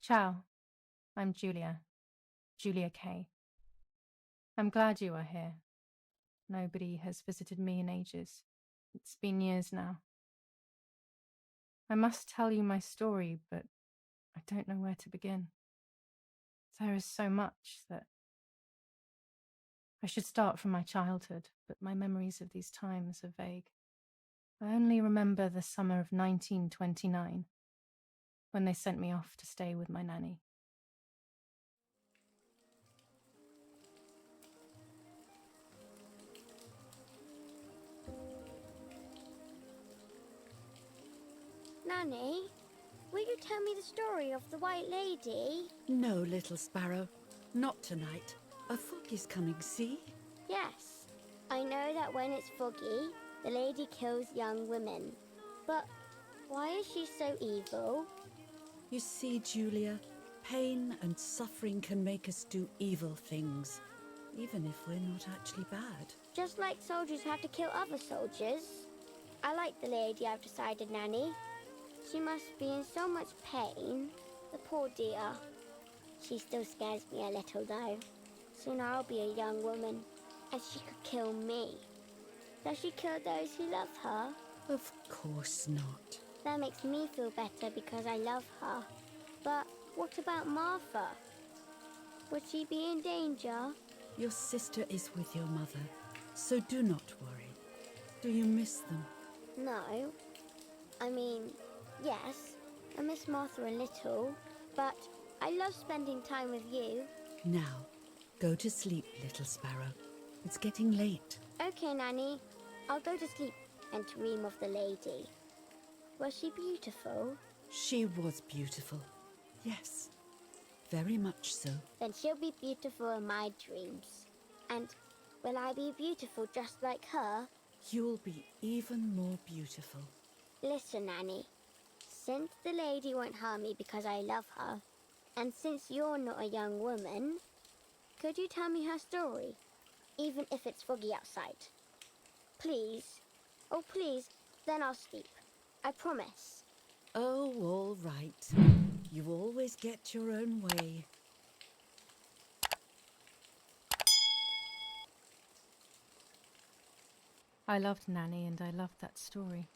Ciao, I'm Giulia K. I'm glad you are here. Nobody has visited me in ages. It's been years now. I must tell you my story, but I don't know where to begin. There is so much that I should start from my childhood, but my memories of these times are vague. I only remember the summer of 1929, when they sent me off to stay with my nanny. Nanny, will you tell me the story of the White Lady? No, little sparrow, not tonight. A fog is coming, see? Yes, I know that when it's foggy, the lady kills young women. But why is she so evil? You see, Giulia, pain and suffering can make us do evil things, even if we're not actually bad. Just like soldiers have to kill other soldiers. I like the lady, I've decided, Nanny. She must be in so much pain. The poor dear. She still scares me a little, though. Soon I'll be a young woman, and she could kill me. Does she kill those who love her? Of course not. That makes me feel better because I love her. But what about Martha? Would she be in danger? Your sister is with your mother, so do not worry. Do you miss them? No. I mean, yes, I miss Martha a little, but I love spending time with you. Now, go to sleep, little sparrow. It's getting late. Okay, Nanny. I'll go to sleep and dream of the lady. Was she beautiful? She was beautiful. Yes, very much so. Then she'll be beautiful in my dreams. And will I be beautiful just like her? You'll be even more beautiful. Listen, Nanny. Since the lady won't harm me because I love her, and since you're not a young woman, could you tell me her story, even if it's foggy outside? Please. Oh, please, then I'll sleep. I promise. Oh, all right. You always get your own way. I loved Nanny and I loved that story.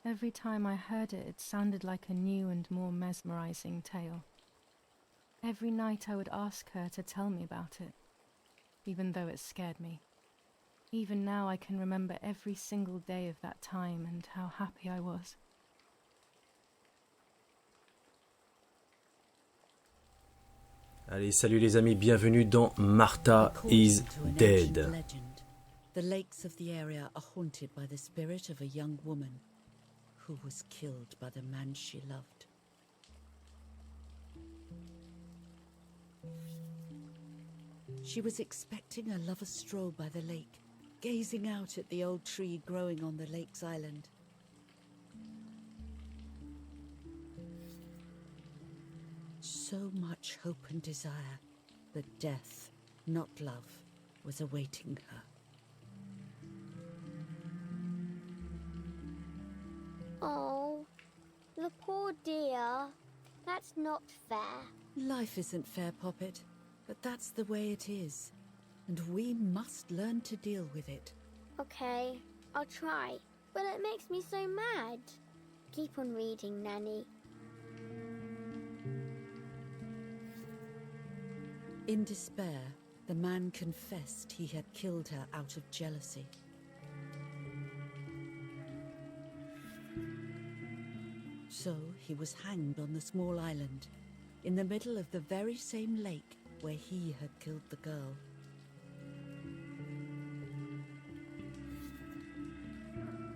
Every time I heard it, it sounded like a new and more mesmerizing tale. Every night I would ask her to tell me about it, even though it scared me. Even now I can remember every single day of that time and how happy I was. Allez, salut les amis, bienvenue dans Martha is Dead. Legend, the lakes of the area are haunted by the spirit of a young woman who was killed by the man she loved. She was expecting a lover's stroll by the lake, gazing out at the old tree growing on the lake's island. So much hope and desire, but death, not love, was awaiting her. Oh, the poor dear. That's not fair. Life isn't fair, Poppet, but that's the way it is, and we must learn to deal with it. Okay, I'll try, but it makes me so mad. Keep on reading, Nanny. In despair, the man confessed he had killed her out of jealousy. So he was hanged on the small island, in the middle of the very same lake where he had killed the girl.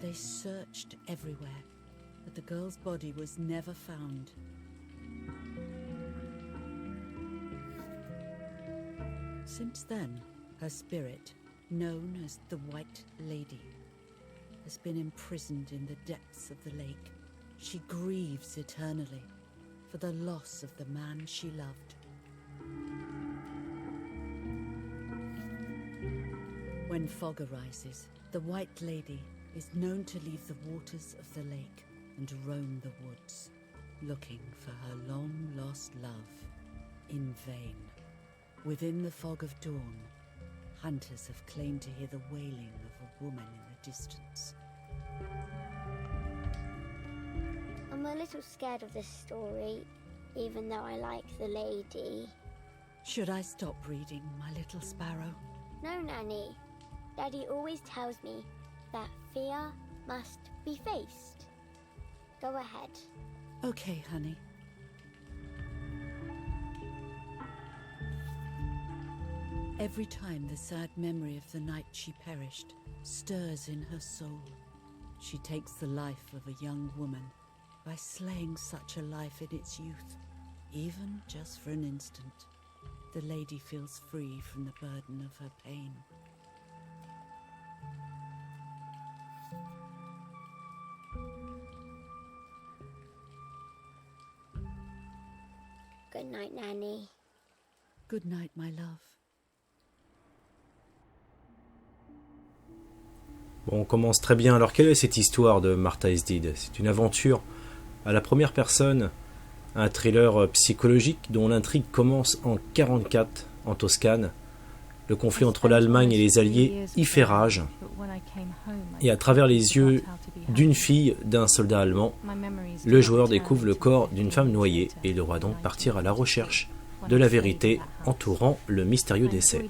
They searched everywhere, but the girl's body was never found. Since then, her spirit, known as the White Lady, has been imprisoned in the depths of the lake. She grieves eternally for the loss of the man she loved. When fog arises, the White Lady is known to leave the waters of the lake and roam the woods. looking for her long-lost love, in vain. Within the fog of dawn, hunters have claimed to hear the wailing of a woman in the distance. I'm a little scared of this story, even though I like the lady. Should I stop reading, my little sparrow? No, Nanny. Daddy always tells me that fear must be faced. Go ahead. Okay, honey. Every time the sad memory of the night she perished stirs in her soul, she takes the life of a young woman by slaying such a life in its youth. Even just for an instant, the lady feels free from the burden of her pain. Good night, Nanny. Good night, my love. Bon, on commence très bien. Alors, quelle est cette histoire de Martha is Dead? C'est une aventure à la première personne, un thriller psychologique dont l'intrigue commence en 1944 en Toscane. Le conflit entre l'Allemagne et les Alliés y fait rage. Et à travers les yeux d'une fille d'un soldat allemand, le joueur découvre le corps d'une femme noyée et il devra donc partir à la recherche de la vérité entourant le mystérieux décès.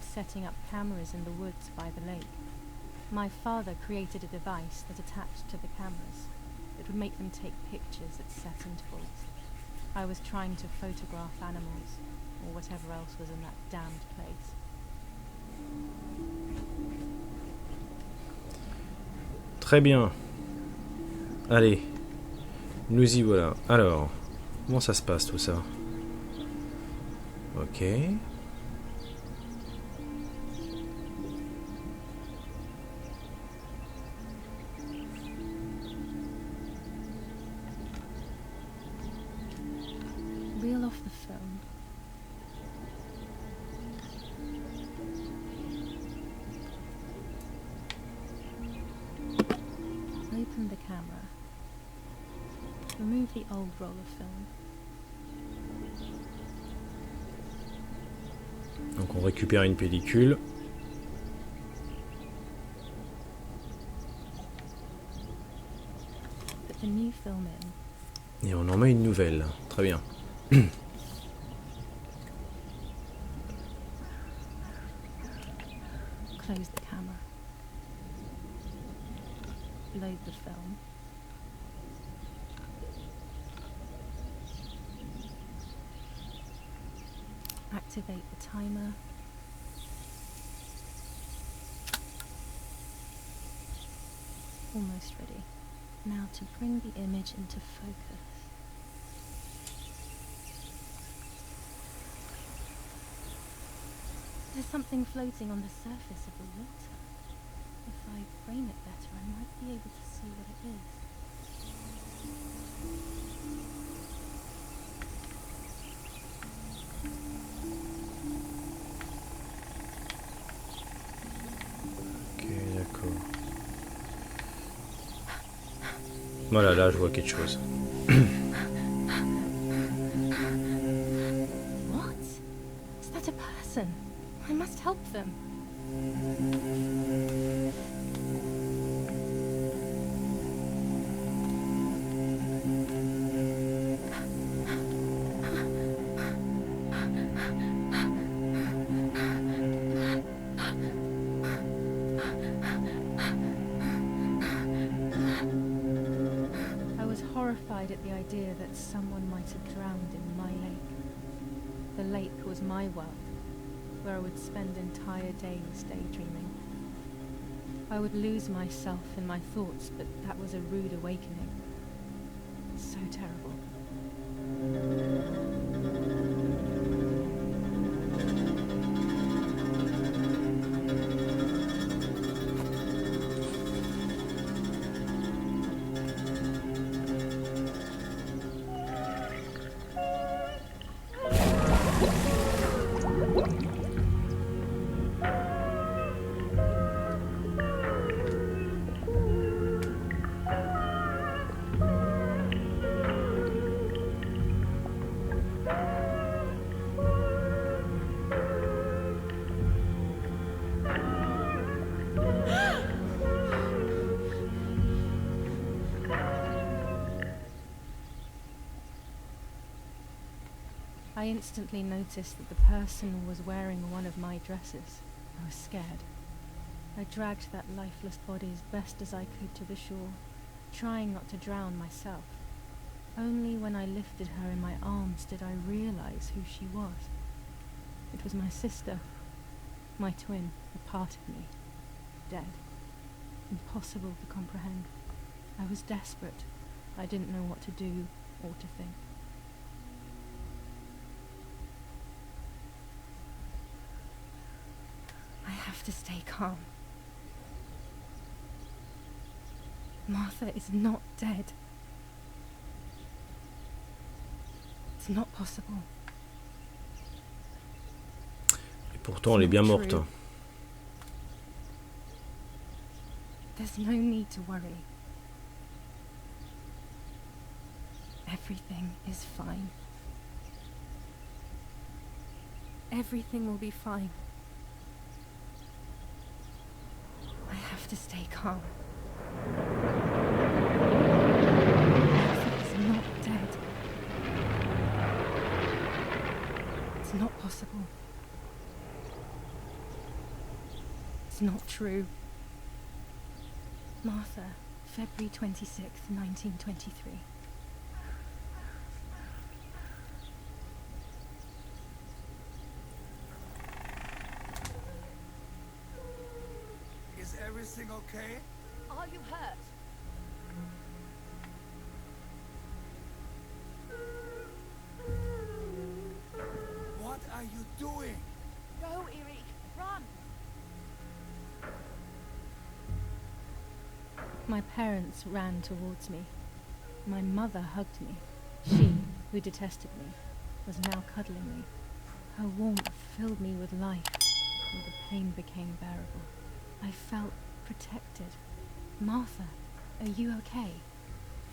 My father created a device that attached to the cameras. It would make them take pictures at set intervals. I was trying to photograph animals, or whatever else was in that damned place. Très bien. Allez, nous y voilà. Alors, comment ça se passe tout ça? Ok. Reel off the film. Open the camera. Remove the old roll of film. Donc on récupère une pellicule. Put the new film in. Et on en met une nouvelle. Très bien. Close the camera. Load the film. Activate the timer. Almost ready. Now to bring the image into focus. There's something floating on the surface of the water. If I frame it better, I might be able to see what it is. Ok, d'accord. Voilà, là je vois quelque chose. What? Is that a person? I must help them. I was horrified at the idea that someone might have drowned in my lake. The lake was my world, where I would spend entire days daydreaming. I would lose myself in my thoughts, but that was a rude awakening. So terrible. I instantly noticed that the person was wearing one of my dresses. I was scared. I dragged that lifeless body as best as I could to the shore, trying not to drown myself. Only when I lifted her in my arms did I realize who she was. It was my sister, my twin, a part of me, dead. Impossible to comprehend. I was desperate. I didn't know what to do or to think. I have to stay calm. Martha is not dead. It's not possible. Et pourtant, elle est bien morte. There's no need to worry. Everything is fine. Everything will be fine. I have to stay calm. Martha is not dead. It's not possible. It's not true. Martha, February 26th, 1923. Is everything okay? Are you hurt? What are you doing? Go, Eric, run! My parents ran towards me. My mother hugged me. She, who detested me, was now cuddling me. Her warmth filled me with life, and the pain became bearable. I felt protected. Martha, are you okay?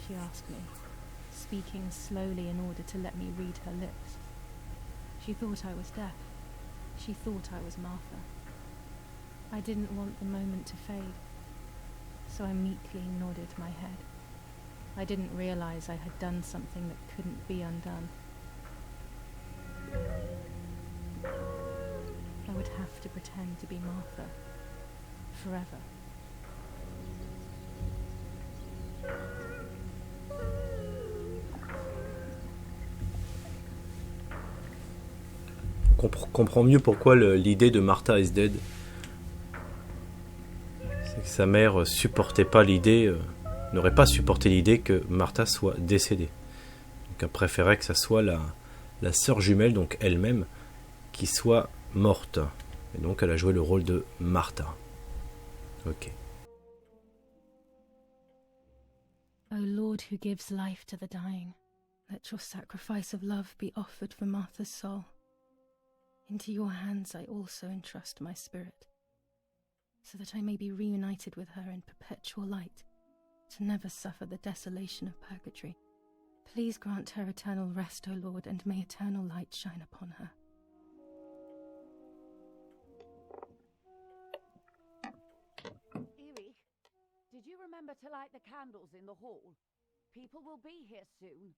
She asked me, speaking slowly in order to let me read her lips. She thought I was deaf. She thought I was Martha. I didn't want the moment to fade, so I meekly nodded my head. I didn't realize I had done something that couldn't be undone. I would have to pretend to be Martha forever. On comprend mieux pourquoi l'idée de Martha is dead. C'est que sa mère supportait pas l'idée, n'aurait pas supporté l'idée que Martha soit décédée. Donc elle préférait que ça soit la sœur jumelle, donc elle-même, qui soit morte. Et donc elle a joué le rôle de Martha. Ok. O Lord who gives life to the dying, let your sacrifice of love be offered for Martha's soul. Into your hands I also entrust my spirit, so that I may be reunited with her in perpetual light, to never suffer the desolation of purgatory. Please grant her eternal rest, O Lord, and may eternal light shine upon her. Eric, did you remember to light the candles in the hall? People will be here soon.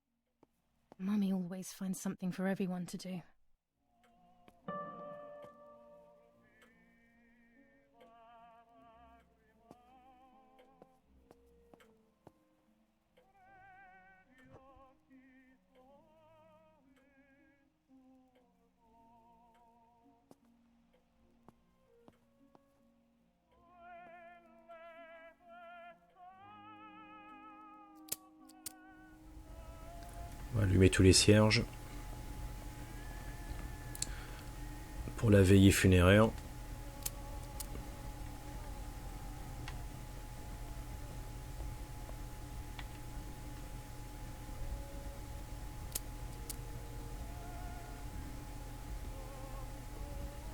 Mummy always finds something for everyone to do. On va allumer tous les cierges pour la veillée funéraire.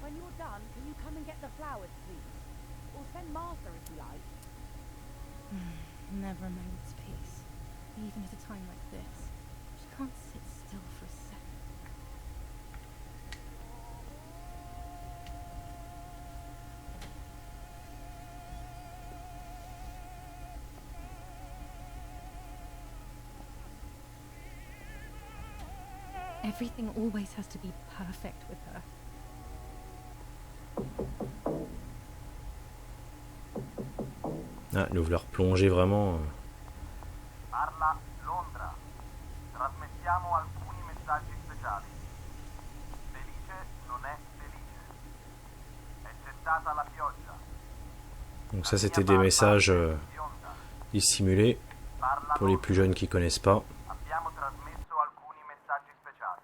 When you're done, can you come and get the flowers, please? Or send Martha if you like. Never a moment's peace, even at a time like this. She can't sit still for a second. Everything always has to be perfect with her. Ah, nous voulons replonger vraiment. Parla Londra. Trasmettiamo alcuni messaggi speciali. Felice non è felice. È cessata la pioggia. Donc ça, c'était des messages dissimulés pour les plus jeunes qui connaissent pas. Abbiamo trasmesso alcuni messaggi speciali.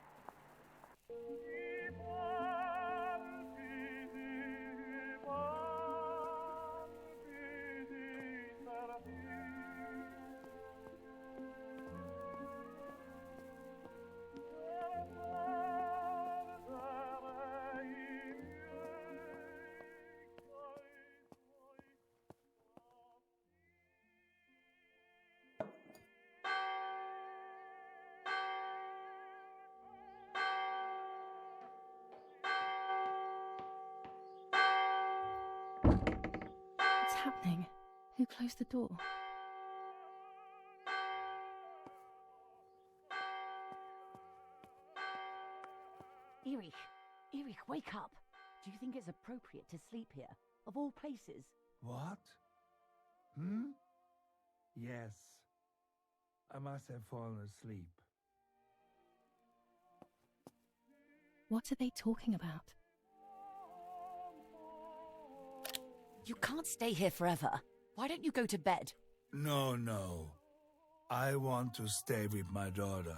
What's happening? Who closed the door? Erich, wake up. Do you think it's appropriate to sleep here, of all places? What? Yes. I must have fallen asleep. What are they talking about? You can't stay here forever. Why don't you go to bed? No. I want to stay with my daughter.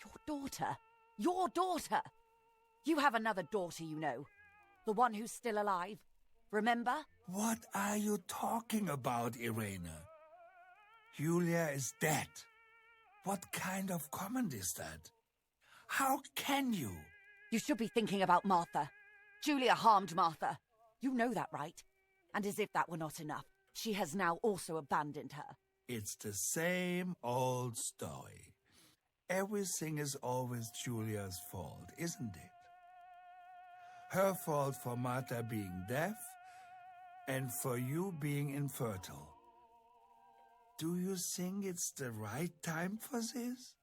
Your daughter? Your daughter? You have another daughter, you know. The one who's still alive. Remember? What are you talking about, Irene? Giulia is dead. What kind of comment is that? How can you? You should be thinking about Martha. Giulia harmed Martha. You know that, right? And as if that were not enough, she has now also abandoned her. It's the same old story. Everything is always Giulia's fault, isn't it? Her fault for Martha being deaf and for you being infertile. Do you think it's the right time for this?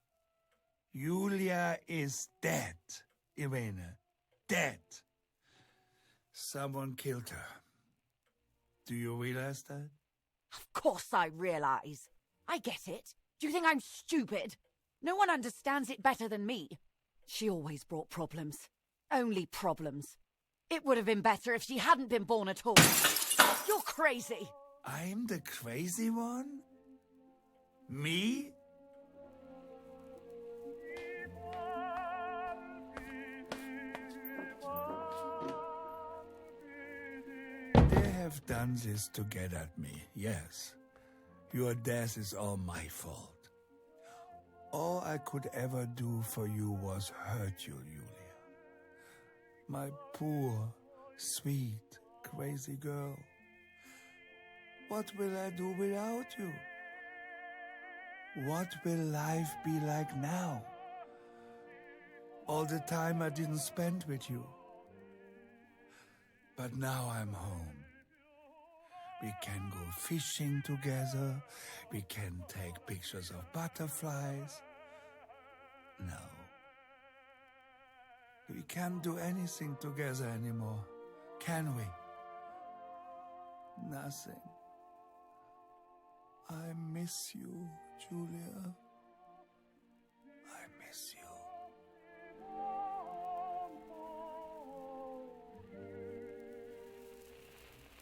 Giulia is dead, Irene. Dead. Someone killed her. Do you realize that? Of course I realize. I get it. Do you think I'm stupid? No one understands it better than me. She always brought problems. Only problems. It would have been better if she hadn't been born at all. You're crazy. I'm the crazy one? Me? They have done this to get at me, yes. Your death is all my fault. All I could ever do for you was hurt you, Giulia. My poor, sweet, crazy girl. What will I do without you? What will life be like now? All the time I didn't spend with you. But now I'm home. We can go fishing together. We can take pictures of butterflies. No. We can't do anything together anymore, can we? Nothing. I miss you, Giulia. I miss you.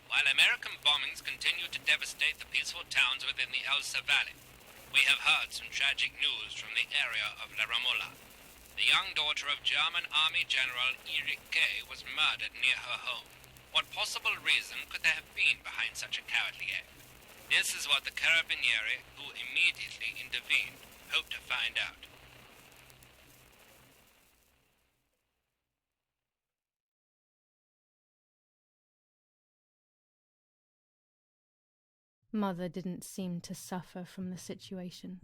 While American bombings continue to devastate the peaceful towns within the Elsa Valley, we have heard some tragic news from the area of La Ramola. The young daughter of German Army General Erich K. was murdered near her home. What possible reason could there have been behind such a cowardly act? This is what the Carabinieri, who immediately intervened, hope to find out. Mother didn't seem to suffer from the situation.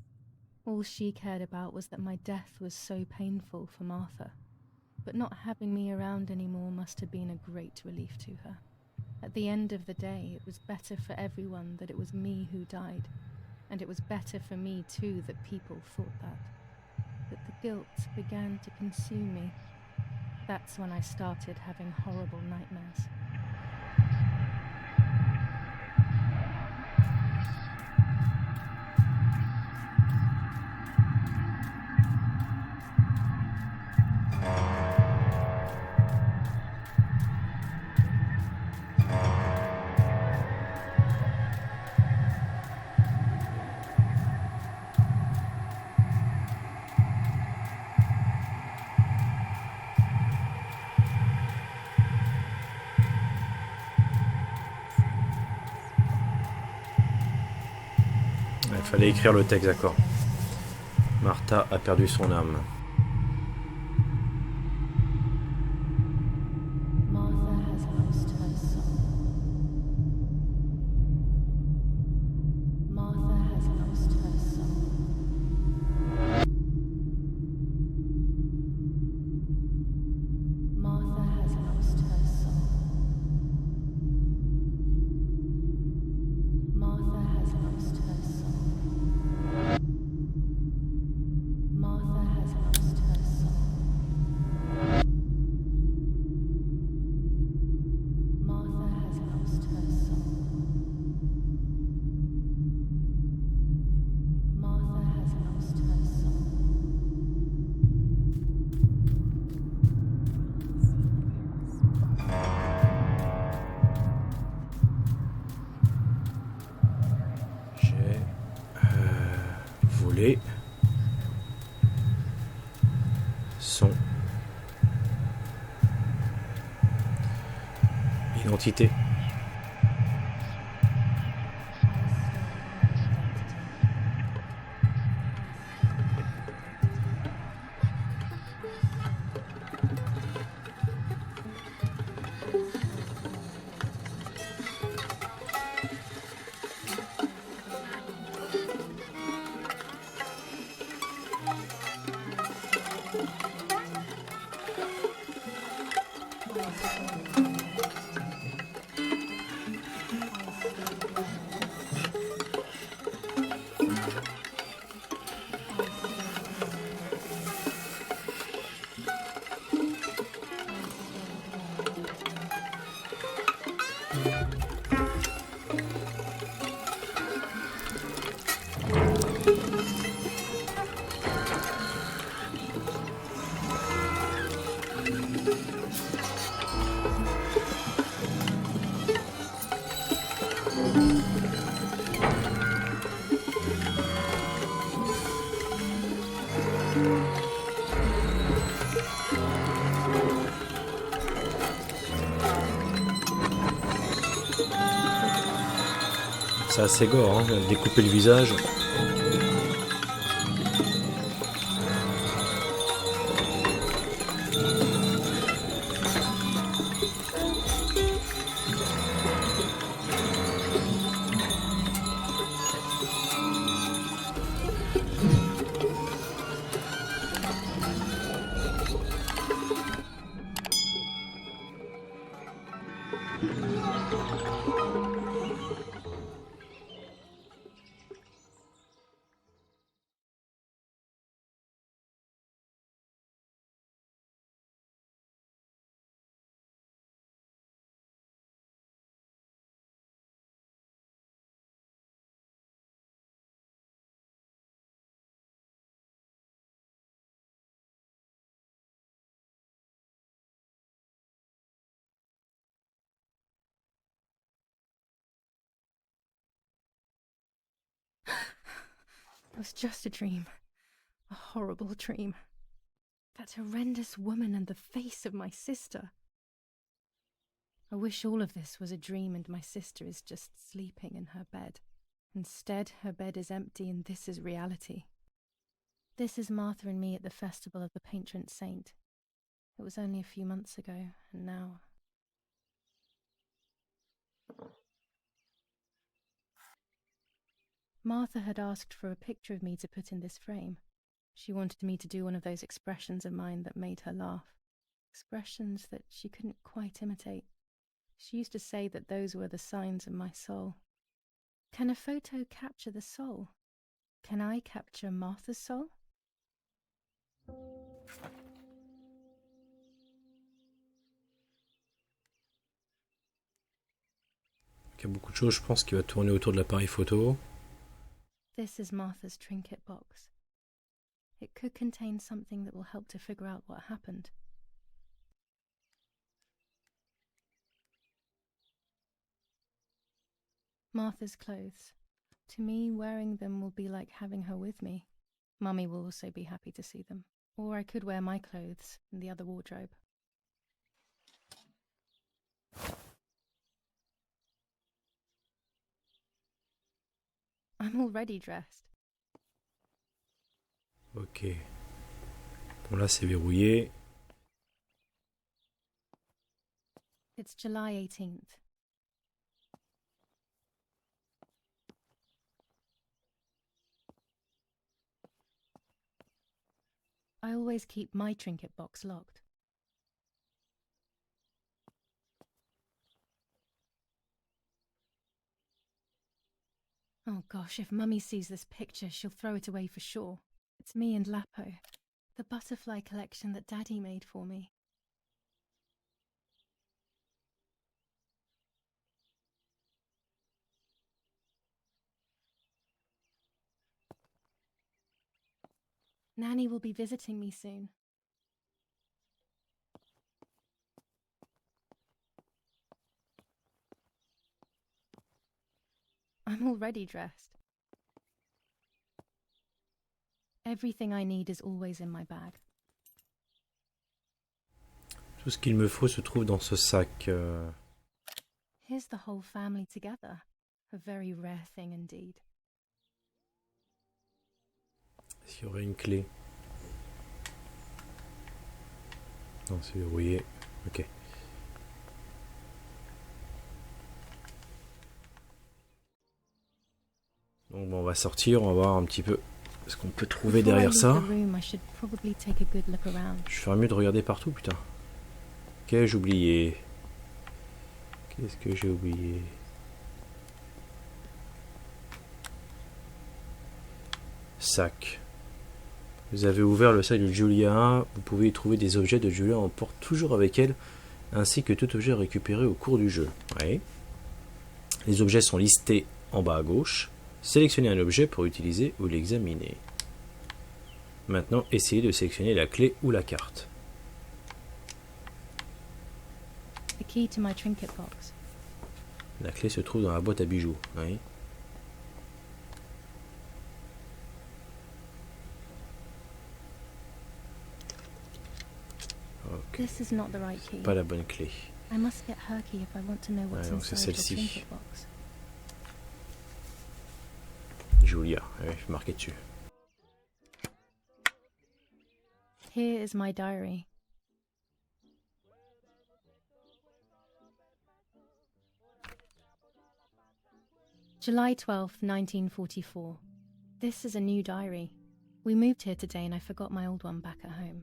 All she cared about was that my death was so painful for Martha. But not having me around anymore must have been a great relief to her. At the end of the day, it was better for everyone that it was me who died. And it was better for me too that people thought that. That the Guilt began to consume me. That's when I started having horrible nightmares. Il fallait écrire le texte, d'accord. Martha a perdu son âme. Martha has lost her soul. Martha has lost her soul. Martha has lost her soul. Martha has lost her soul. Martha has lost her soul. Martha has lost her soul. Martha has lost her soul. J'ai volé son identité. C'est assez gore, hein, découper le visage. It was just a dream. A horrible dream. That horrendous woman and the face of my sister. I wish all of this was a dream and my sister is just sleeping in her bed. Instead, her bed is empty and this is reality. This is Martha and me at the festival of the patron saint. It was only a few months ago, and now... Martha had asked for a picture of me to put in this frame. She wanted me to do one of those expressions of mine that made her laugh. Expressions that she couldn't quite imitate. She used to say that those were the signs of my soul. Can a photo capture the soul? Can I capture Martha's soul? Il y a beaucoup de choses, je pense, qui va tourner autour de l'appareil photo. This is Martha's trinket box. It could contain something that will help to figure out what happened. Martha's clothes. To me, wearing them will be like having her with me. Mummy will also be happy to see them. Or I could wear my clothes in the other wardrobe. I'm already dressed. Ok. Bon, là, c'est verrouillé. It's July 18th. I always keep my trinket box locked. Oh gosh, if Mummy sees this picture, she'll throw it away for sure. It's me and Lapo, the butterfly collection that Daddy made for me. Nanny will be visiting me soon. I'm already dressed. Everything I need is always in my bag. Tout ce qu'il me faut se trouve dans ce sac. Here's the whole family together. A very rare thing indeed. S'il y aurait une clé. Non, c'est verrouillé. Ok. Donc bon, on va sortir, on va voir un petit peu ce qu'on peut trouver derrière ça. Je ferais mieux de regarder partout, putain. Qu'ai-je oublié? Qu'est-ce que j'ai oublié? Sac. Vous avez ouvert le sac de Giulia. Vous pouvez y trouver des objets de Giulia emporte toujours avec elle, ainsi que tout objet récupéré au cours du jeu. Ouais. Les objets sont listés en bas à gauche. Sélectionnez un objet pour l'utiliser ou l'examiner. Maintenant, essayez de sélectionner la clé ou la carte. The key to my trinket box. La clé se trouve dans la boîte à bijoux. Oui. Okay. This is not the right key. Pas la bonne clé. I must get her key if I want to know what's donc c'est inside the celle-ci. trinket box. Giulia, oui, marqué dessus. Here is my diary. July 12th, 1944. This is a new diary. We moved here today and I forgot my old one back at home.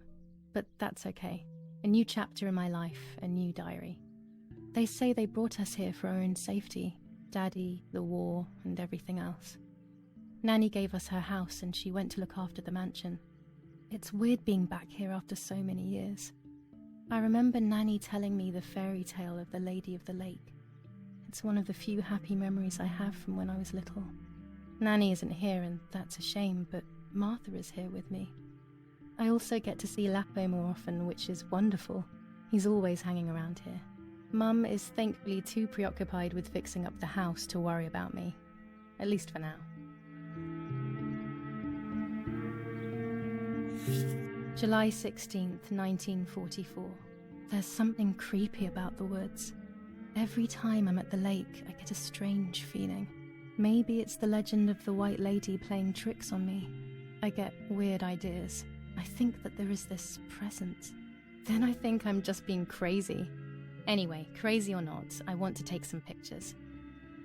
But that's okay. A new chapter in my life, a new diary. They say they brought us here for our own safety. Daddy, the war, and everything else. Nanny gave us her house and she went to look after the mansion. It's weird being back here after so many years. I remember Nanny telling me the fairy tale of the Lady of the Lake. It's one of the few happy memories I have from when I was little. Nanny isn't here and that's a shame, but Martha is here with me. I also get to see Lapo more often, which is wonderful. He's always hanging around here. Mum is thankfully too preoccupied with fixing up the house to worry about me. At least for now. July 16th, 1944. There's something creepy about the woods. Every time I'm at the lake, I get a strange feeling. Maybe it's the legend of the White Lady playing tricks on me. I get weird ideas. I think that there is this presence. Then I think I'm just being crazy. Anyway, crazy or not, I want to take some pictures.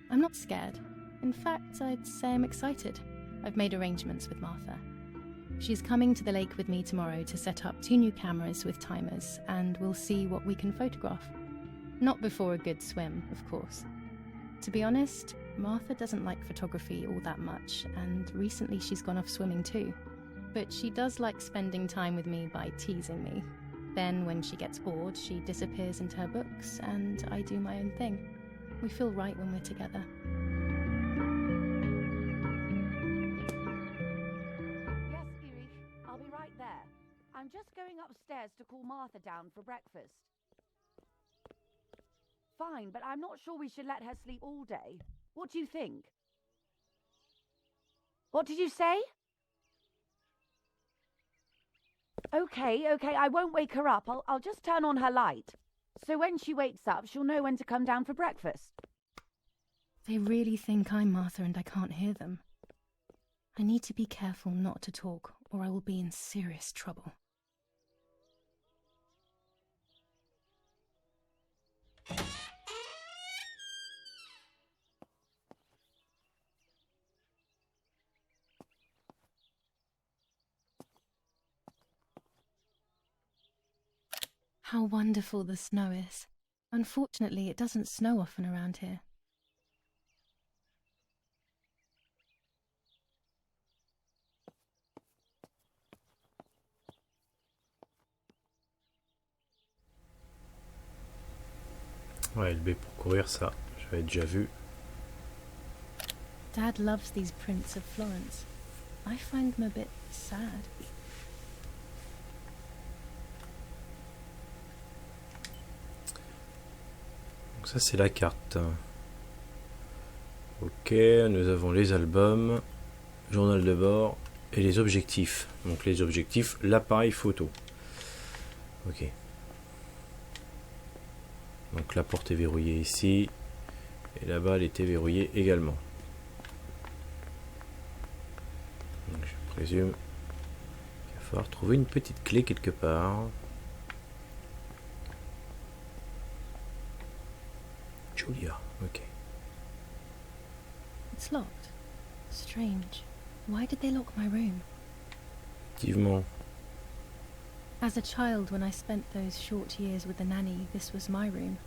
I'm not scared. In fact, I'd say I'm excited. I've made arrangements with Martha. She's coming to the lake with me tomorrow to set up 2 new cameras with timers, and we'll see what we can photograph. Not before a good swim, of course. To be honest, Martha doesn't like photography all that much, and recently she's gone off swimming too. but she does like spending time with me by teasing me. Then, when she gets bored, she disappears into her books, and I do my own thing. We feel right when we're together. Yes, Erich, I'll be right there. I'm just going upstairs to call Martha down for breakfast. Fine, but I'm not sure we should let her sleep all day. What do you think? What did you say? Okay, I won't wake her up. I'll just turn on her light. So when she wakes up, she'll know when to come down for breakfast. They really think I'm Martha and I can't hear them. I need to be careful not to talk, or I will be in serious trouble. How wonderful the snow is. Unfortunately, it doesn't snow often around here. Ouais, le B pour courir, ça, j'avais déjà vu. Dad loves these prints of Florence. I find them a bit sad. Donc ça, c'est la carte. Ok, nous avons les albums, journal de bord et les objectifs. Donc les objectifs, l'appareil photo. Ok. Donc la porte est verrouillée ici. Et là-bas, elle était verrouillée également. Donc je présume qu'il va falloir trouver une petite clé quelque part. Giulia, ok. It's locked. Strange. Why did they lock my room? Effectivement. As a child, when I spent those short years with the nanny, this was my room.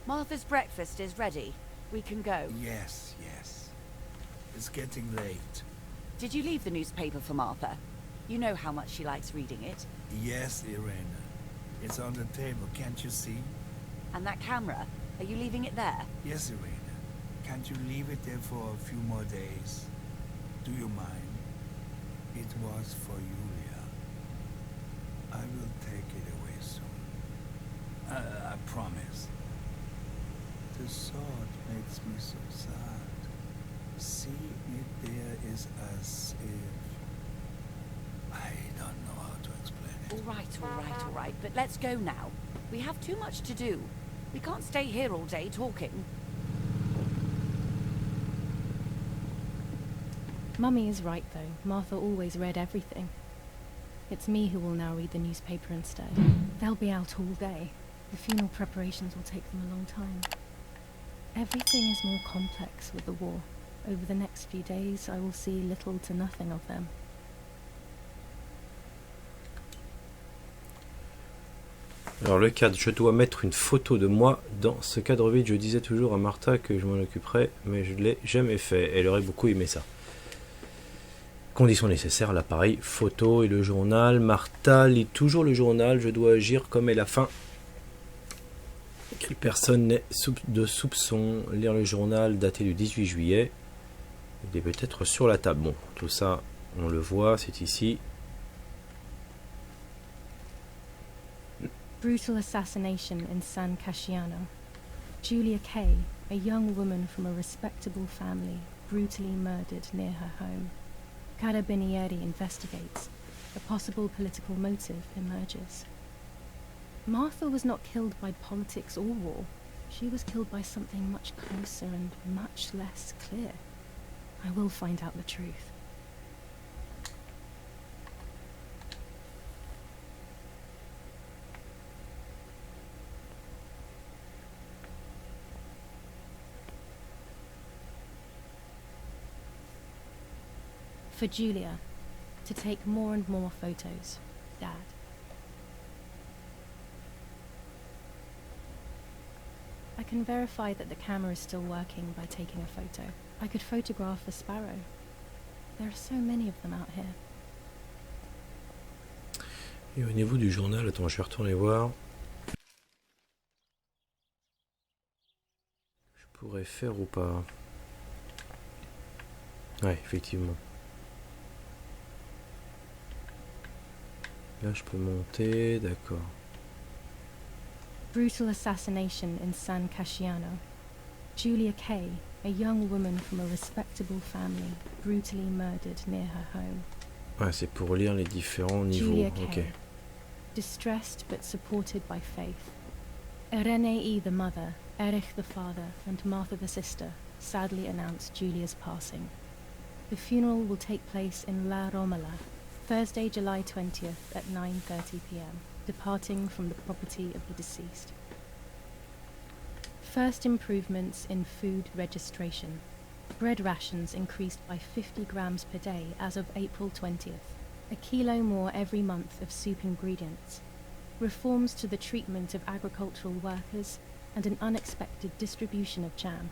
Martha's breakfast is ready. We can go. Yes. It's getting late. Did you leave the newspaper for Martha? You know how much she likes reading it. Yes, Irena. It's on the table, can't you see? And that camera, are you leaving it there? Yes, Irena. Can't you leave it there for a few more days? Do you mind? It was for Giulia. I will take it away soon. I promise. The thought makes me so sad. Seeing it there is as if... I don't know how to explain it. All right. But let's go now. We have too much to do. We can't stay here all day talking. Mummy is right, though. Martha always read everything. It's me who will now read the newspaper instead. They'll be out all day. The funeral preparations will take them a long time. Everything is more complex with the war. Over the next few days, I will see little to nothing of them. Alors le cadre, je dois mettre une photo de moi dans ce cadre vide. Je disais toujours à Martha que je m'en occuperais, mais je ne l'ai jamais fait. Elle aurait beaucoup aimé ça. Conditions nécessaires, l'appareil photo et le journal. Martha lit toujours le journal. Je dois agir comme elle a faim. Quelle personne n'est de soupçon. Lire le journal daté du 18 juillet. Il est peut-être sur la table. Bon, tout ça, on le voit, c'est ici. Brutal assassination in San Casciano. Giulia Kay, a young woman from a respectable family, brutally murdered near her home. Carabinieri investigates. A possible political motive emerges. Martha was not killed by politics or war. She was killed by something much closer and much less clear. I will find out the truth. For Giulia, to take more and more photos, Dad. I can verify that the camera is still working by taking a photo. I could photograph a sparrow. There are so many of them out here. Et au niveau du journal, attends, je vais retourner voir. Je pourrais faire ou pas? Ouais, effectivement. Là, je peux monter, d'accord. Brutal assassination in San Casciano. Giulia Kay, a young woman from a respectable family, brutally murdered near her home. Ouais, c'est pour lire les différents niveaux. Giulia Ok. Kay, distressed but supported by faith. Renee the mother, Erich the father, and Martha the sister sadly announced Giulia's passing. The funeral will take place in La Romola, Thursday, July 20th at 9:30 p.m., departing from the property of the deceased. First improvements in food registration. Bread rations increased by 50 grams per day as of April 20th. A kilo more every month of soup ingredients. Reforms to the treatment of agricultural workers and an unexpected distribution of jam.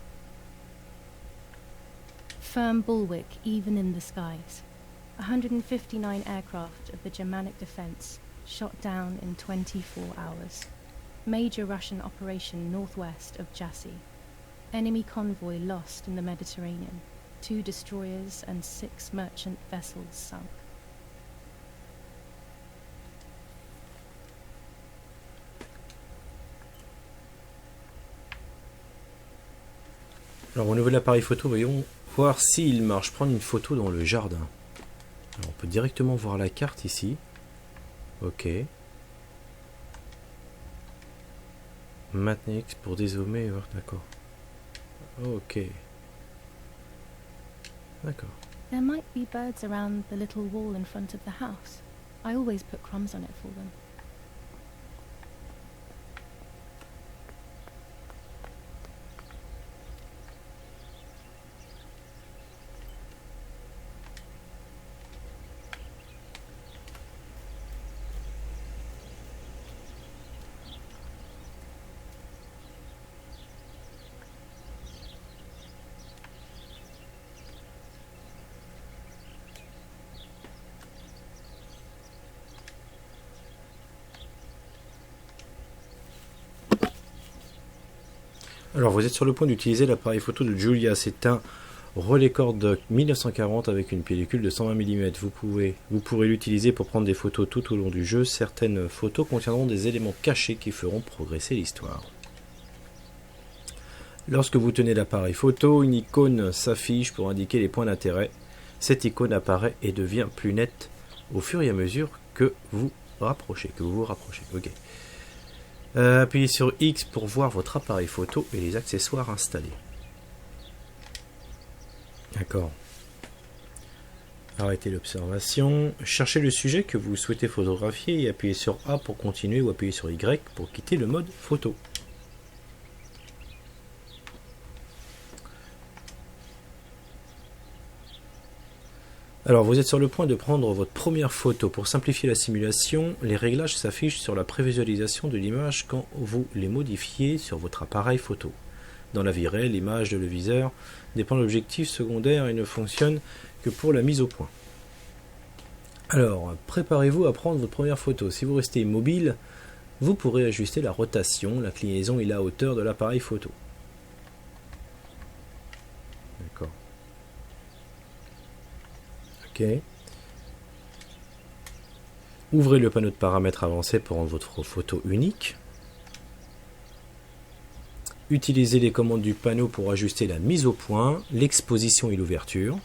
Firm bulwark even in the skies. 159 aircraft of the Germanic defense shot down in 24 hours. Major Russian operation northwest of Jassy. Enemy convoy lost in the Mediterranean. 2 destroyers and 6 merchant vessels sunk. Alors au niveau de l'appareil photo, voyons voir s'il marche. Prendre une photo dans le jardin. Alors, on peut directement voir la carte ici. Ok. Maintenir X pour dézoomer. D'accord. Ok. D'accord. There might be birds around the little wall in front of the house. I always put crumbs on it for them. Alors vous êtes sur le point d'utiliser l'appareil photo de Giulia. C'est un relais Kodak 1940 avec une pellicule de 120 mm. Vous pourrez l'utiliser pour prendre des photos tout au long du jeu. Certaines photos contiendront des éléments cachés qui feront progresser l'histoire. Lorsque vous tenez l'appareil photo, une icône s'affiche pour indiquer les points d'intérêt. Cette icône apparaît et devient plus nette au fur et à mesure que vous vous rapprochez. Ok. Appuyez sur X pour voir votre appareil photo et les accessoires installés. D'accord. Arrêtez l'observation. Cherchez le sujet que vous souhaitez photographier et appuyez sur A pour continuer ou appuyez sur Y pour quitter le mode photo. Alors, vous êtes sur le point de prendre votre première photo. Pour simplifier la simulation, les réglages s'affichent sur la prévisualisation de l'image quand vous les modifiez sur votre appareil photo. Dans la vie réelle, l'image de le viseur dépend de l'objectif secondaire et ne fonctionne que pour la mise au point. Alors, préparez-vous à prendre votre première photo. Si vous restez immobile, vous pourrez ajuster la rotation, l'inclinaison et la hauteur de l'appareil photo. D'accord. Ok. Ouvrez le panneau de paramètres avancé pour rendre votre photo unique. Utilisez les commandes du panneau pour ajuster la mise au point, l'exposition et l'ouverture.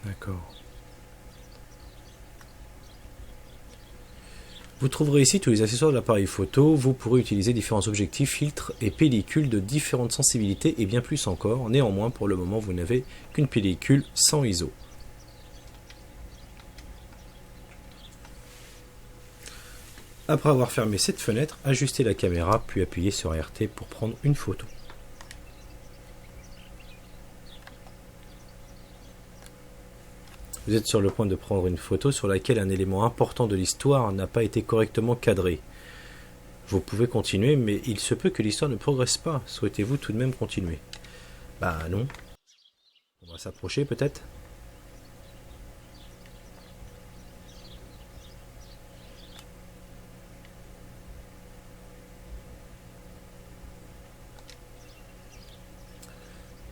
D'accord. Vous trouverez ici tous les accessoires de l'appareil photo. Vous pourrez utiliser différents objectifs, filtres et pellicules de différentes sensibilités et bien plus encore. Néanmoins, pour le moment, vous n'avez qu'une pellicule sans ISO. Après avoir fermé cette fenêtre, ajustez la caméra, puis appuyez sur RT pour prendre une photo. Vous êtes sur le point de prendre une photo sur laquelle un élément important de l'histoire n'a pas été correctement cadré. Vous pouvez continuer, mais il se peut que l'histoire ne progresse pas. Souhaitez-vous tout de même continuer? Bah non. On va s'approcher peut-être?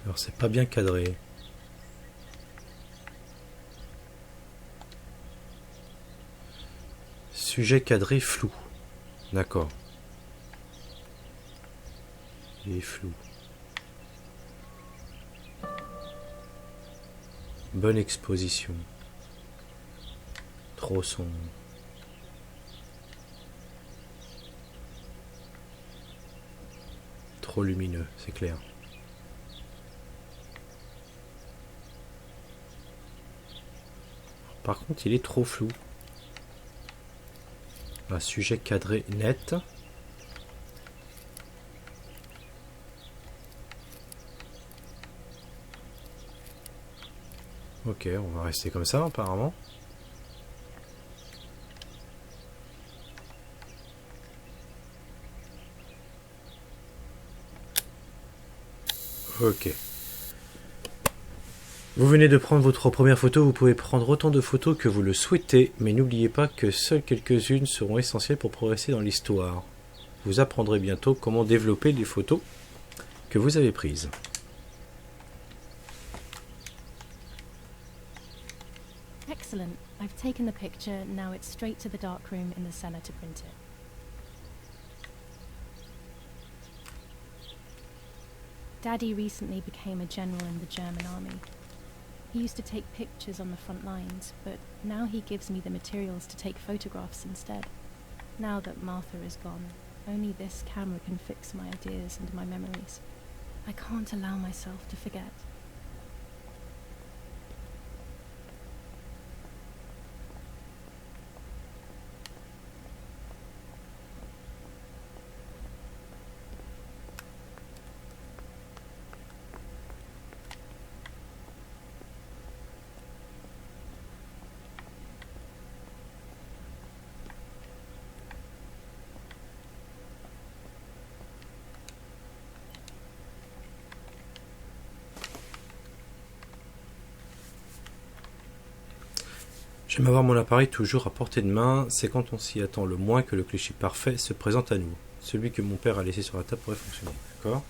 Alors c'est pas bien cadré. Sujet cadré flou. D'accord. Il est flou. Bonne exposition. Trop sombre. Trop lumineux, c'est clair. Par contre, il est trop flou. Un sujet cadré net. Ok, on va rester comme ça apparemment. Ok. Vous venez de prendre votre première photo, vous pouvez prendre autant de photos que vous le souhaitez, mais n'oubliez pas que seules quelques-unes seront essentielles pour progresser dans l'histoire. Vous apprendrez bientôt comment développer les photos que vous avez prises. Excellent. I've taken the picture, now it's straight to the dark room in the cellar to print it. Daddy recently became a general in the German army. He used to take pictures on the front lines, but now he gives me the materials to take photographs instead. Now that Martha is gone, only this camera can fix my ideas and my memories. I can't allow myself to forget. J'aime avoir mon appareil toujours à portée de main, c'est quand on s'y attend le moins que le cliché parfait se présente à nous. Celui que mon père a laissé sur la table pourrait fonctionner, d'accord?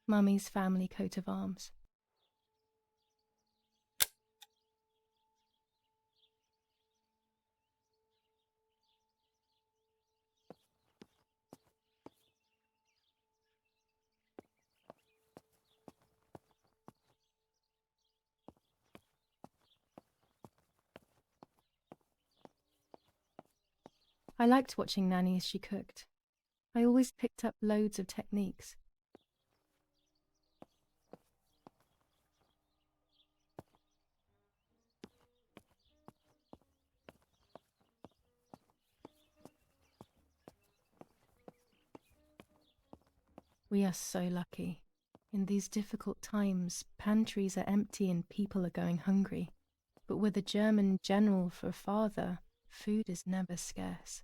Mummy's family coat of arms. I liked watching Nanny as she cooked. I always picked up loads of techniques. We are so lucky. In these difficult times, pantries are empty and people are going hungry. But with a German general for a father, food is never scarce.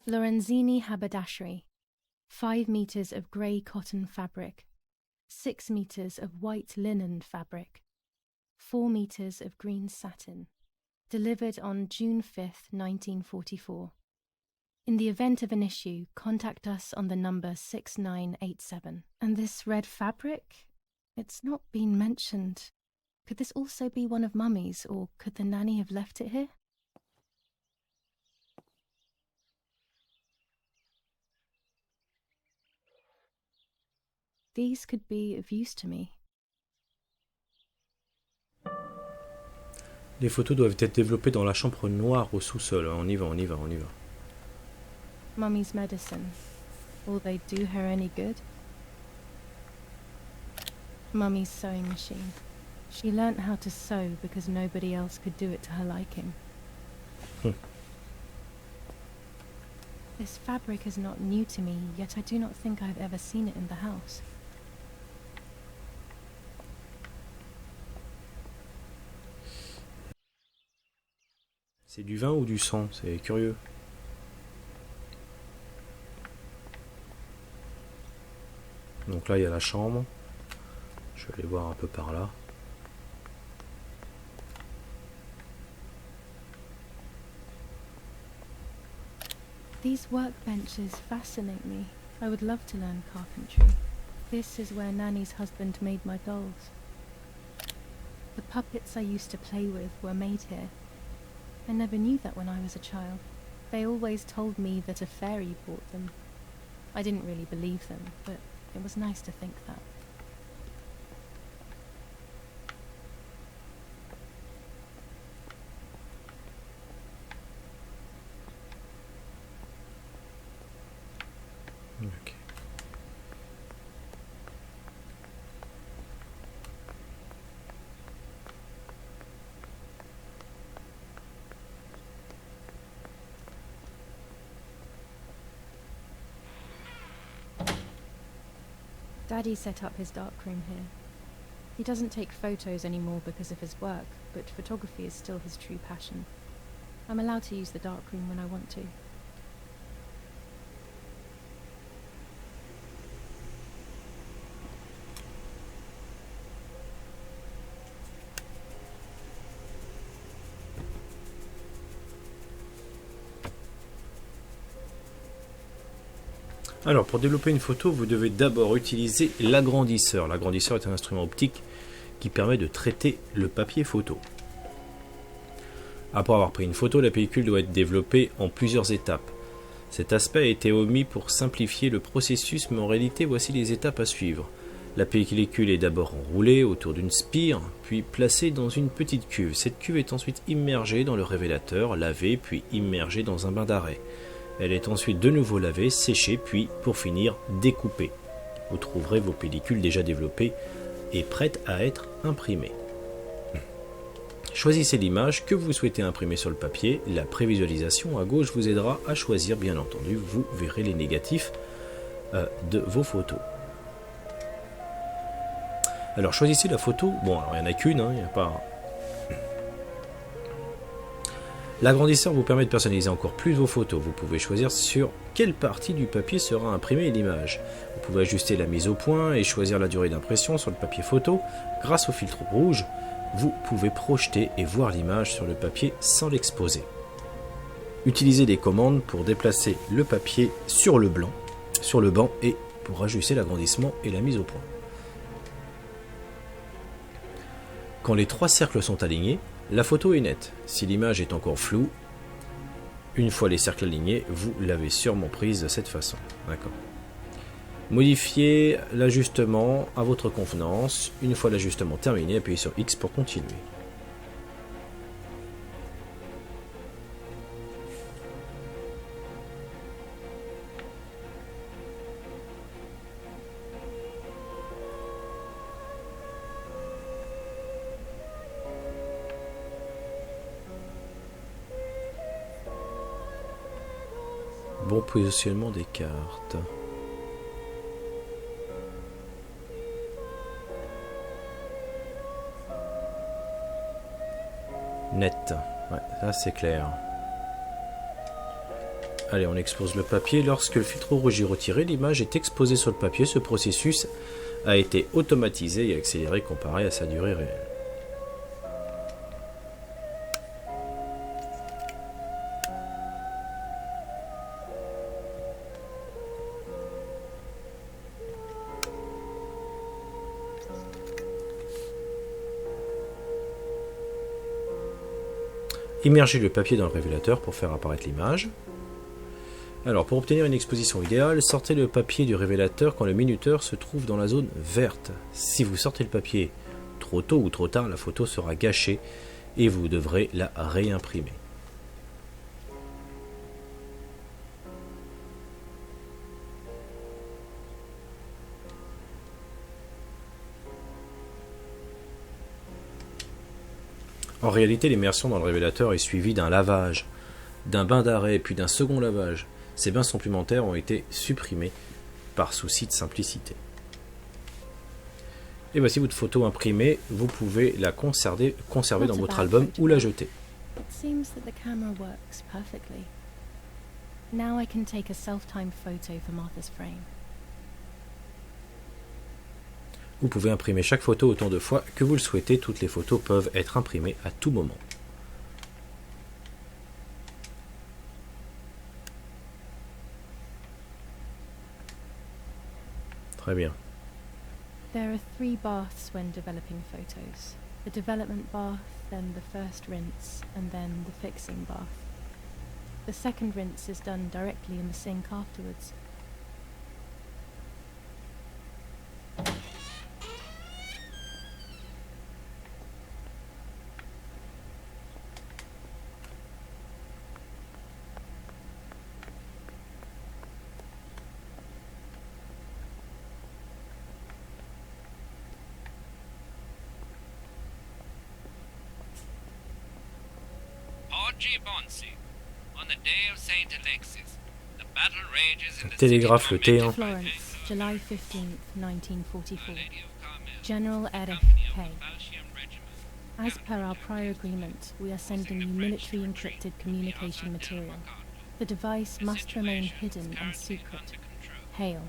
Lorenzini haberdashery. 5 meters of grey cotton fabric. 6 meters of white linen fabric. 4 meters of green satin. Delivered on June 5th, 1944. In the event of an issue, contact us on the number 6987. And this red fabric? It's not been mentioned. Could this also be one of Mummy's, or could the nanny have left it here? These could be of use to me. Les photos doivent être développées dans la chambre noire au sous-sol. On y va. Mummy's medicine. Will they do her any good? Mummy's sewing machine. She learnt how to sew because nobody else could do it to her liking. This fabric is not new to me, yet I do not think I've ever seen it in the house. C'est du vin ou du sang? C'est curieux. Donc là, il y a la chambre. Je vais aller voir un peu par là. These workbenches fascinate me. I would love to learn carpentry. This is where Nanny's husband made my dolls. The puppets I used to play with were made here. I never knew that when I was a child. They always told me that a fairy bought them. I didn't really believe them, but it was nice to think that. Ok. Daddy set up his darkroom here. He doesn't take photos anymore because of his work, but photography is still his true passion. I'm allowed to use the darkroom when I want to. Alors, pour développer une photo, vous devez d'abord utiliser l'agrandisseur. L'agrandisseur est un instrument optique qui permet de traiter le papier photo. Après avoir pris une photo, la pellicule doit être développée en plusieurs étapes. Cet aspect a été omis pour simplifier le processus, mais en réalité, voici les étapes à suivre. La pellicule est d'abord enroulée autour d'une spire, puis placée dans une petite cuve. Cette cuve est ensuite immergée dans le révélateur, lavée, puis immergée dans un bain d'arrêt. Elle est ensuite de nouveau lavée, séchée, puis, pour finir, découpée. Vous trouverez vos pellicules déjà développées et prêtes à être imprimées. Choisissez l'image que vous souhaitez imprimer sur le papier. La prévisualisation à gauche vous aidera à choisir, bien entendu. Vous verrez les négatifs de vos photos. Alors, choisissez la photo. Bon, alors, il n'y en a qu'une, il n'y a pas... L'agrandisseur vous permet de personnaliser encore plus vos photos. Vous pouvez choisir sur quelle partie du papier sera imprimée l'image. Vous pouvez ajuster la mise au point et choisir la durée d'impression sur le papier photo. Grâce au filtre rouge, vous pouvez projeter et voir l'image sur le papier sans l'exposer. Utilisez des commandes pour déplacer le papier sur le banc et pour ajuster l'agrandissement et la mise au point. Quand les trois cercles sont alignés, la photo est nette. Si l'image est encore floue, une fois les cercles alignés, vous l'avez sûrement prise de cette façon. D'accord. Modifiez l'ajustement à votre convenance. Une fois l'ajustement terminé, appuyez sur X pour continuer. Bon positionnement des cartes. Net. Ouais, là c'est clair. Allez, on expose le papier. Lorsque le filtre rouge est retiré, l'image est exposée sur le papier. Ce processus a été automatisé et accéléré comparé à sa durée réelle. Immergez le papier dans le révélateur pour faire apparaître l'image. Alors, pour obtenir une exposition idéale, sortez le papier du révélateur quand le minuteur se trouve dans la zone verte. Si vous sortez le papier trop tôt ou trop tard, la photo sera gâchée et vous devrez la réimprimer. En réalité, l'immersion dans le révélateur est suivie d'un lavage, d'un bain d'arrêt, puis d'un second lavage. Ces bains supplémentaires ont été supprimés par souci de simplicité. Et voici votre photo imprimée, vous pouvez la conserver dans votre album ou la jeter. It seems that the camera works perfectly. Now I can take a self-timed photo for Martha's frame. Vous pouvez imprimer chaque photo autant de fois que vous le souhaitez. Toutes les photos peuvent être imprimées à tout moment. Très bien. There are 3 baths when developing photos. The development bath, then the first rinse, and then the fixing bath. The second rinse is done directly in the sink afterwards. Oggi Bonsi, on the day of Saint Alexis, the battle rages in the Télégraphe le T1. Florence, July 15th, 1944. General Eric Hay. As per our prior agreement, we are sending you military encrypted communication material. The device must remain hidden and secret. Hail.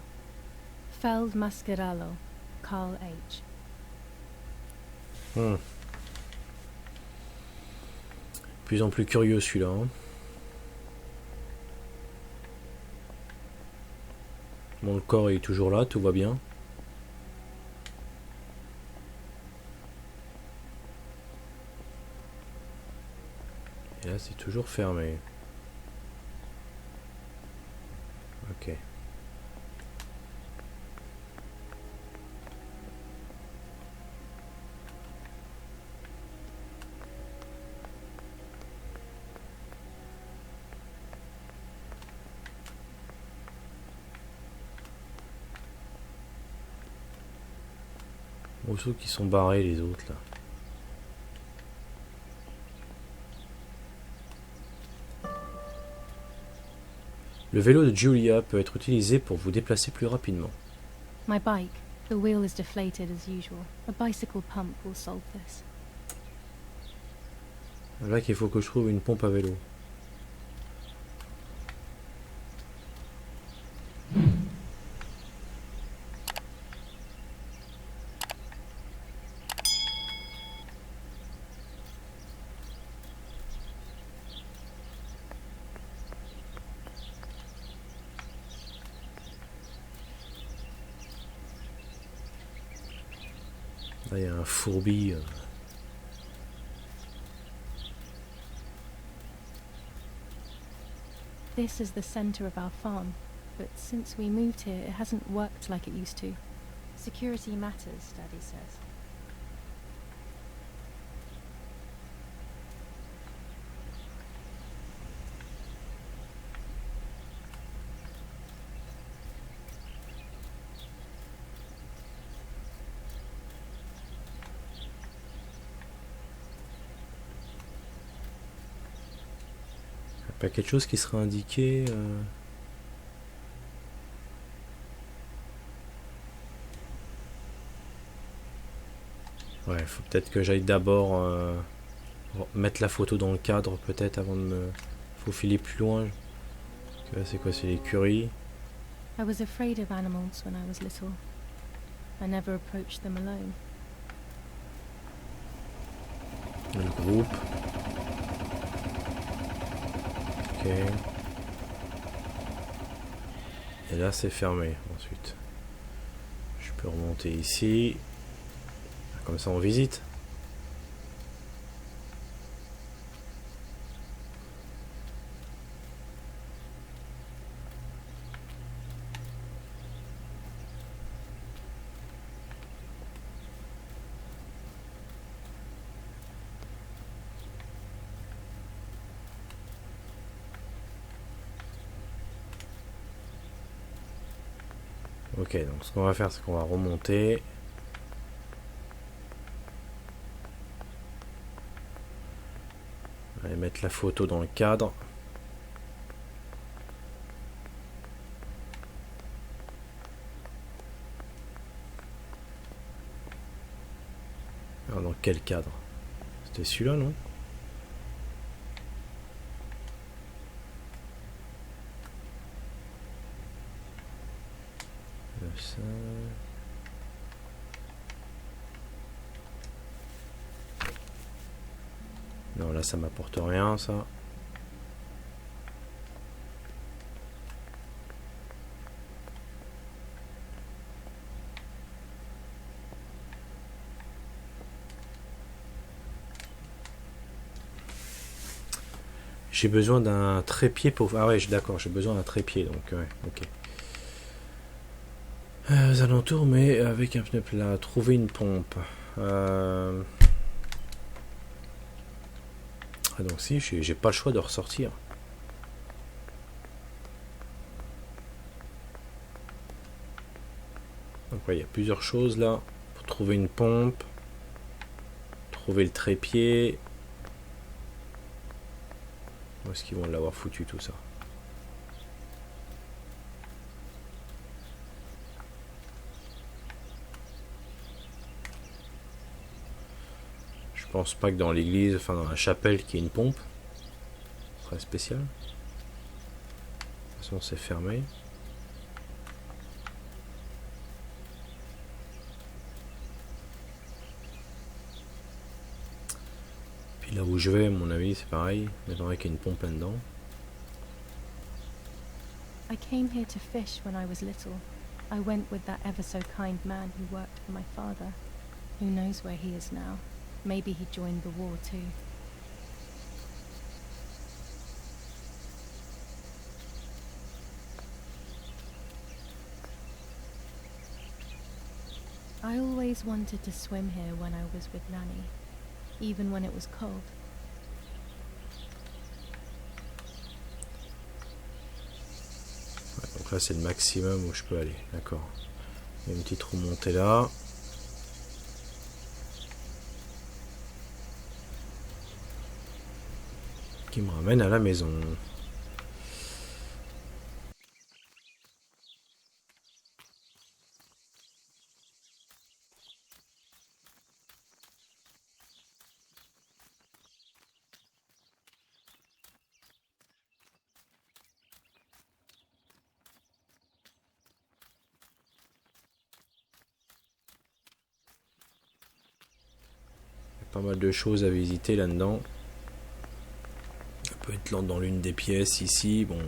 Feld Mascherallo, Carl H. De plus en plus curieux celui-là. Hein. Bon, le corps est toujours là, tout va bien. Et là, c'est toujours fermé. Ok. Ceux qui sont barrés les autres là. Le vélo de Giulia peut être utilisé pour vous déplacer plus rapidement. My bike. The wheel is deflated as usual. A bicycle pump will solve this. Là qu'il faut que je trouve une pompe à vélo. Là, il y a un fourbi. This is the center of our farm, but since we moved here, it hasn't worked like it used to. Security matters, Daddy says. Pas quelque chose qui sera indiqué. Ouais, faut peut-être que j'aille d'abord mettre la photo dans le cadre, peut-être avant de me faufiler plus loin. Là, c'est quoi? C'est l'écurie. I was afraid of animals when I was little. I never approached them alone. Le groupe. Ok. Et là c'est fermé ensuite. Je peux remonter ici. Comme ça on visite. Ok, donc ce qu'on va faire, c'est qu'on va remonter. On va aller mettre la photo dans le cadre. Alors, dans quel cadre? C'était celui-là, non? Ça... Non, là, ça m'apporte rien, ça. J'ai besoin d'un trépied pour... Ah ouais, d'accord, j'ai besoin d'un trépied, donc ouais, ok. Aux alentours, mais avec un pneu plat. Trouver une pompe. Ah, donc si, j'ai pas le choix de ressortir. Donc ouais, il y a plusieurs choses là. Faut trouver une pompe. Trouver le trépied. Où est-ce qu'ils vont l'avoir foutu tout ça? Je pense pas que dans l'église, enfin dans la chapelle, qu'il y ait une pompe. Ce serait spécial. De toute façon, c'est fermé. Puis là où je vais, à mon avis, c'est pareil. Il m'attendrait qu'il y ait une pompe là-dedans. I came here to fish when I was little. I went with that ever so kind man who worked for my father. Who knows where he is now? Maybe he joined the war too. I always wanted to swim here when I was with Nanny, even when it was cold. Ouais, donc là c'est le maximum où je peux aller, d'accord. Il y a une petite remontée là. Qui me ramène à la maison. Pas mal de choses à visiter là-dedans. On peut être dans l'une des pièces ici. Bon.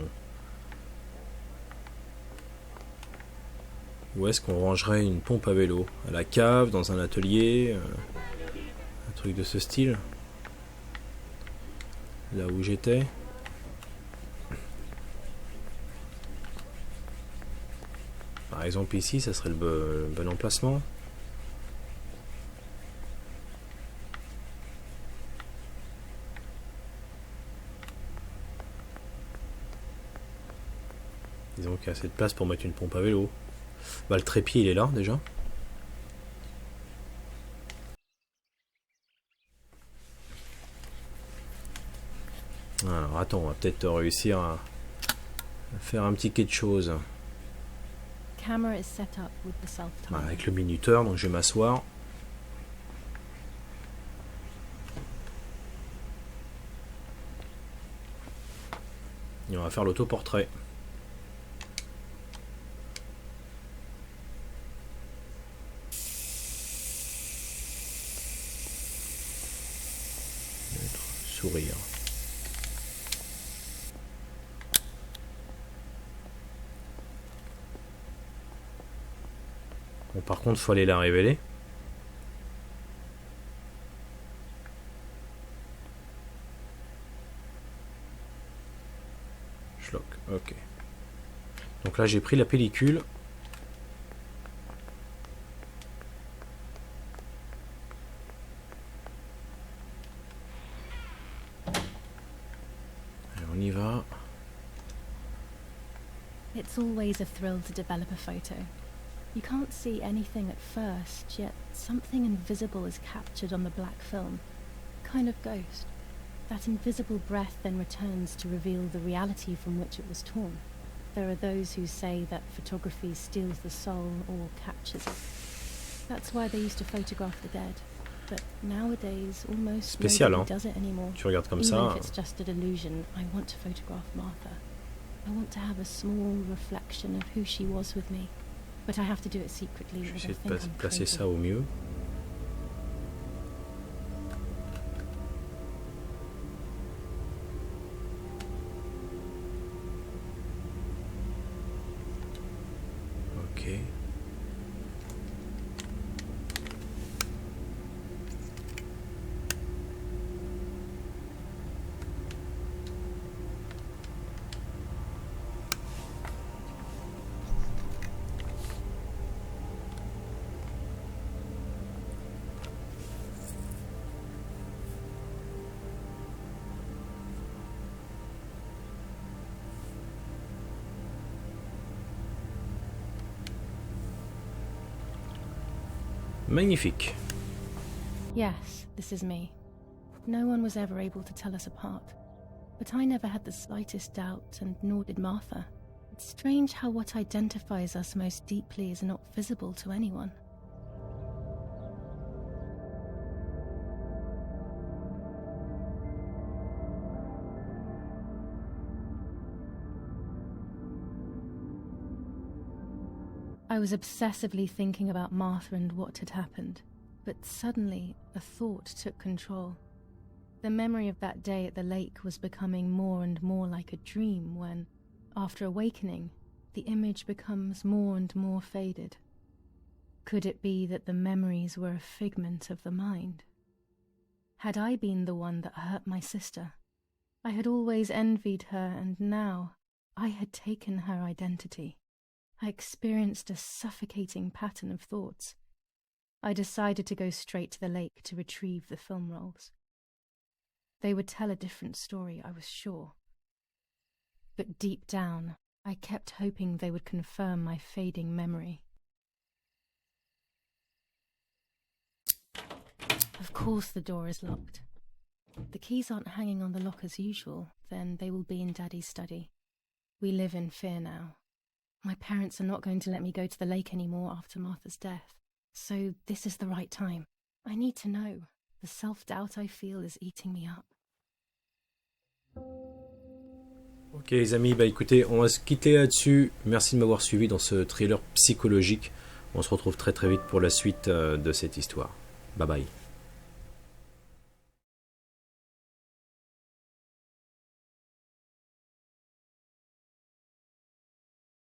Où est-ce qu'on rangerait une pompe à vélo? À la cave, dans un atelier, un truc de ce style. Là où j'étais. Par exemple ici, ça serait le bon emplacement. Disons qu'il y a assez de place pour mettre une pompe à vélo. Bah, le trépied il est là déjà. Alors attends, on va peut-être réussir à faire un petit quelque chose. Camera is set up with the self-timer. Avec le minuteur, donc je vais m'asseoir. Et on va faire l'autoportrait. Sourire. Bon, par contre, faut aller la révéler. Schlock, ok. Donc là, j'ai pris la pellicule. On y va. It's always a thrill to develop a photo. You can't see anything at first, yet something invisible is captured on the black film. A kind of ghost. That invisible breath then returns to reveal the reality from which it was torn. There are those who say that photography steals the soul or captures it. That's why they used to photograph the dead. But nowadays, almost Spécial, nobody hein? does it anymore. Tu regardes comme Even ça. if it's just a delusion, I want to photograph Martha. I want to have a small reflection of who she was with me. But I have to do it secretly. Je vais or essayer they'll de think I'm placer crazy. ça au mieux. Ok. Magnifique. Yes, this is me. No one was ever able to tell us apart. But I never had the slightest doubt, and nor did Martha. It's strange how what identifies us most deeply is not visible to anyone. I was obsessively thinking about Martha and what had happened, but suddenly a thought took control. The memory of that day at the lake was becoming more and more like a dream when, after awakening, the image becomes more and more faded. Could it be that the memories were a figment of the mind? Had I been the one that hurt my sister? I had always envied her, and now I had taken her identity. I experienced a suffocating pattern of thoughts. I decided to go straight to the lake to retrieve the film rolls. They would tell a different story, I was sure. But deep down, I kept hoping they would confirm my fading memory. Of course the door is locked. The keys aren't hanging on the lock as usual, then they will be in Daddy's study. We live in fear now. My parents are not going to let me go to the lake anymore after Martha's death. So this is the right time. I need to know. The self-doubt I feel is eating me up. Ok les amis, bah écoutez, on va se quitter là-dessus. Merci de m'avoir suivi dans ce thriller psychologique. On se retrouve très très vite pour la suite de cette histoire. Bye bye.